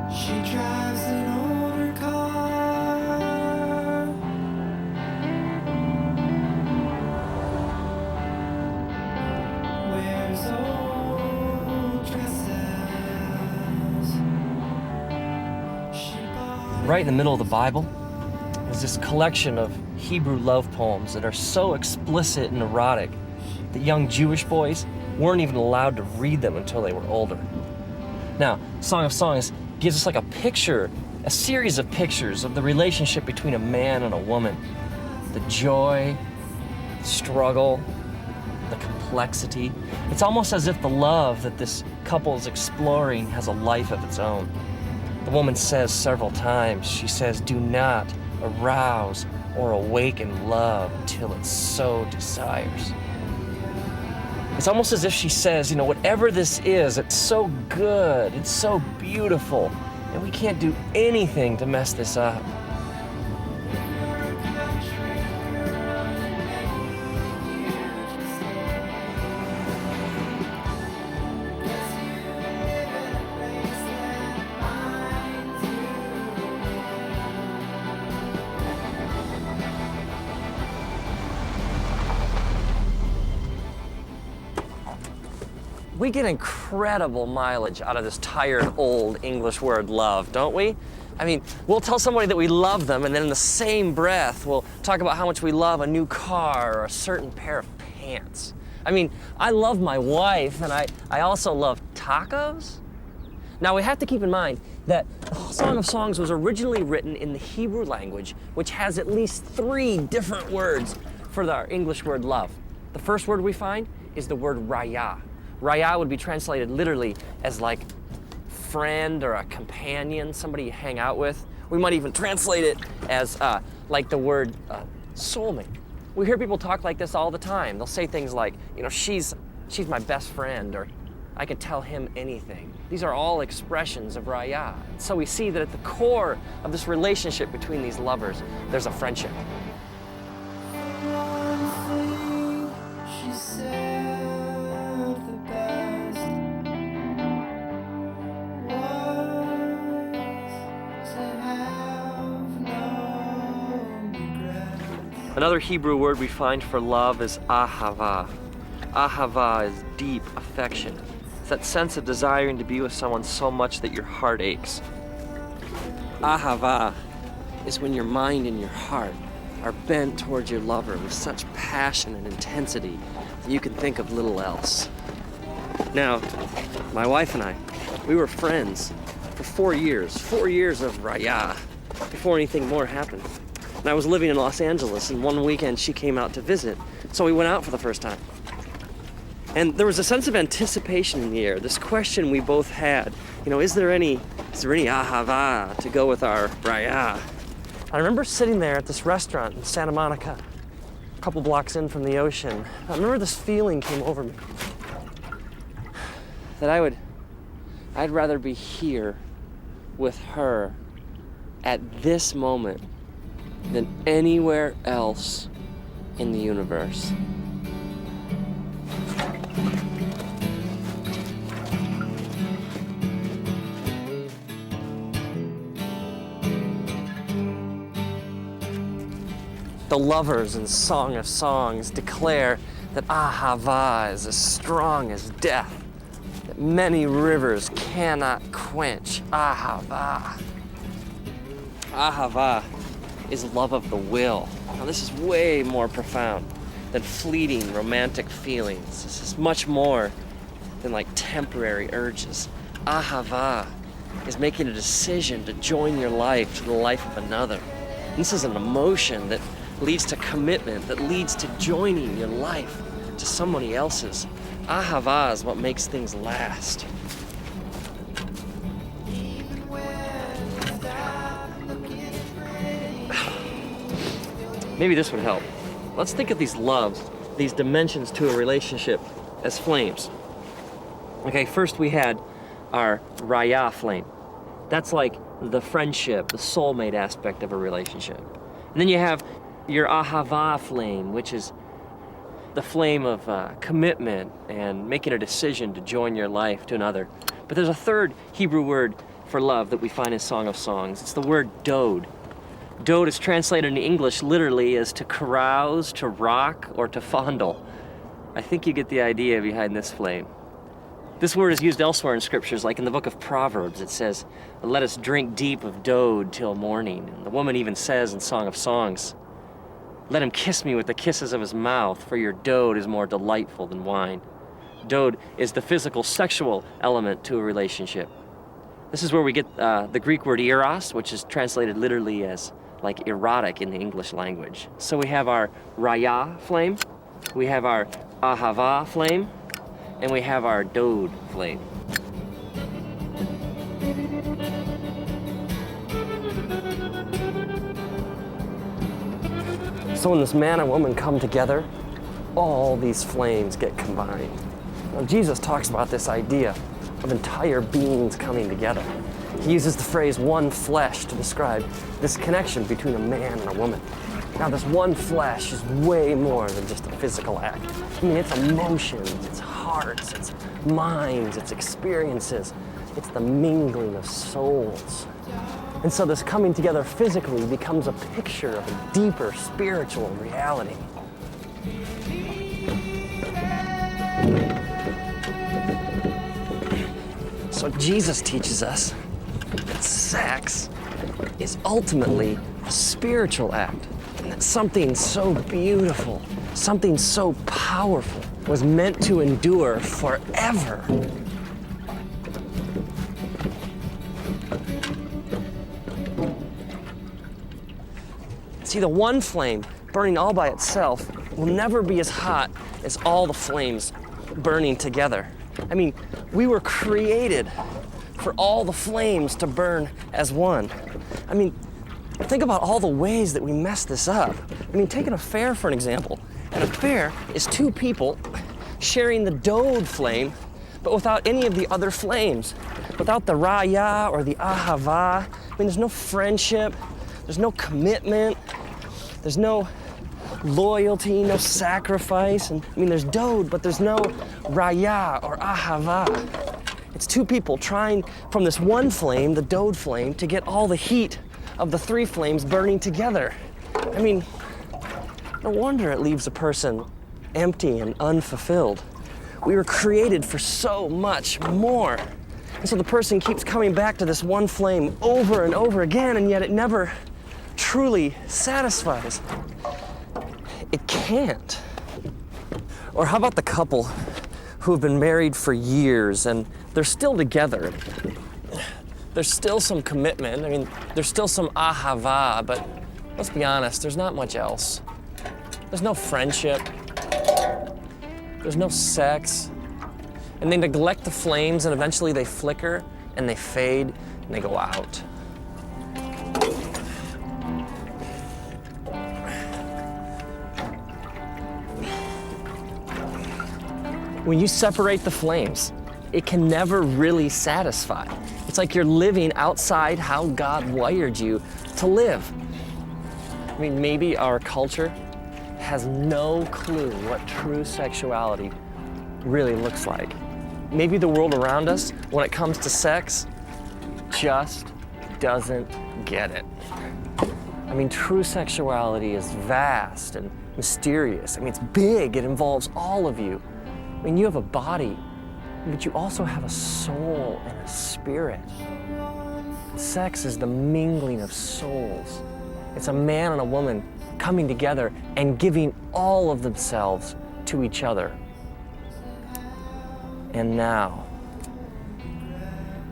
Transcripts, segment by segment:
She drives an older car, wears old dresses. Right in the middle of the Bible is this collection of Hebrew love poems that are so explicit and erotic that young Jewish boys weren't even allowed to read them until they were older. Now, Song of Songs gives us like a picture, a series of pictures of the relationship between a man and a woman. The joy, the struggle, the complexity. It's almost as if the love that this couple is exploring has a life of its own. The woman says several times, she says, "Do not arouse or awaken love until it so desires." It's almost as if she says, you know, whatever this is, it's so good, it's so beautiful, and we can't do anything to mess this up. We get incredible mileage out of this tired old English word love, don't we? I mean, we'll tell somebody that we love them, and then in the same breath, we'll talk about how much we love a new car or a certain pair of pants. I mean, I love my wife, and I also love tacos. Now, we have to keep in mind that Song of Songs was originally written in the Hebrew language, which has at least 3 different words for our English word love. The first word we find is the word Raya. Raya would be translated literally as like friend or a companion, somebody you hang out with. We might even translate it as like the word soulmate. We hear people talk like this all the time. They'll say things like, you know, she's my best friend, or I could tell him anything. These are all expressions of Raya. So we see that at the core of this relationship between these lovers, there's a friendship. Another Hebrew word we find for love is Ahava. Ahava is deep affection. It's that sense of desiring to be with someone so much that your heart aches. Ahava is when your mind and your heart are bent towards your lover with such passion and intensity that you can think of little else. Now, my wife and I, we were friends for 4 years of Raya, before anything more happened. And I was living in Los Angeles, and one weekend she came out to visit, so we went out for the first time. And there was a sense of anticipation in the air, this question we both had, you know, is there any ahava to go with our Raya? I remember sitting there at this restaurant in Santa Monica, a couple blocks in from the ocean. I remember this feeling came over me, that I'd rather be here with her at this moment than anywhere else in the universe. The lovers in Song of Songs declare that Ahava is as strong as death, that many rivers cannot quench Ahava. Ahava is love of the will. Now, this is way more profound than fleeting romantic feelings. This is much more than like temporary urges. Ahava is making a decision to join your life to the life of another. And this is an emotion that leads to commitment, that leads to joining your life to somebody else's. Ahava is what makes things last. Maybe this would help. Let's think of these loves these dimensions to a relationship as flames. Okay, first we had our Raya flame. That's like the friendship, the soulmate aspect of a relationship. And then you have your Ahava flame, which is the flame of commitment and making a decision to join your life to another. But there's a third Hebrew word for love that we find in Song of Songs. It's the word Dode. Dode is translated into English literally as to carouse, to rock, or to fondle. I think you get the idea behind this flame. This word is used elsewhere in scriptures, like in the book of Proverbs. It says, "Let us drink deep of Dode till morning." And the woman even says in Song of Songs, "Let him kiss me with the kisses of his mouth, for your Dode is more delightful than wine." Dode is the physical, sexual element to a relationship. This is where we get the Greek word eros, which is translated literally as like erotic in the English language. So we have our Raya flame, we have our Ahava flame, and we have our Dode flame. So when this man and woman come together, all these flames get combined. Now, Jesus talks about this idea of entire beings coming together. He uses the phrase one flesh to describe this connection between a man and a woman. Now, this one flesh is way more than just a physical act. I mean, it's emotions, it's hearts, it's minds, it's experiences. It's the mingling of souls. And so this coming together physically becomes a picture of a deeper spiritual reality. So Jesus teaches us that sex is ultimately a spiritual act, and that something so beautiful, something so powerful was meant to endure forever. See, the one flame burning all by itself will never be as hot as all the flames burning together. I mean, we were created for all the flames to burn as one. I mean, think about all the ways that we mess this up. I mean, take an affair for an example. An affair is two people sharing the Dode flame, but without any of the other flames. Without the Raya or the Ahava. I mean, there's no friendship, there's no commitment, there's no loyalty, no sacrifice. And I mean, there's Dode, but there's no Raya or Ahava. It's two people trying from this one flame, the Dode flame, to get all the heat of the three flames burning together. I mean, no wonder it leaves a person empty and unfulfilled. We were created for so much more. And so the person keeps coming back to this one flame over and over again, and yet it never truly satisfies. It can't. Or how about the couple who have been married for years and they're still together? There's still some commitment. I mean, there's still some ahava, but let's be honest, there's not much else. There's no friendship. There's no sex. And they neglect the flames, and eventually they flicker and they fade and they go out. When you separate the flames, it can never really satisfy. It's like you're living outside how God wired you to live. I mean, maybe our culture has no clue what true sexuality really looks like. Maybe the world around us, when it comes to sex, just doesn't get it. I mean, true sexuality is vast and mysterious. I mean, it's big, it involves all of you. I mean, you have a body, but you also have a soul and a spirit. Sex is the mingling of souls. It's a man and a woman coming together and giving all of themselves to each other. And now,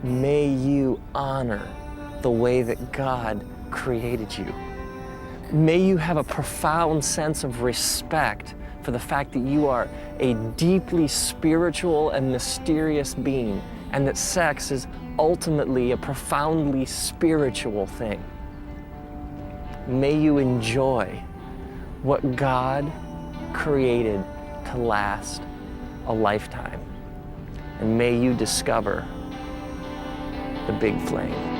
may you honor the way that God created you. May you have a profound sense of respect for the fact that you are a deeply spiritual and mysterious being, and that sex is ultimately a profoundly spiritual thing. May you enjoy what God created to last a lifetime. And may you discover the big flame.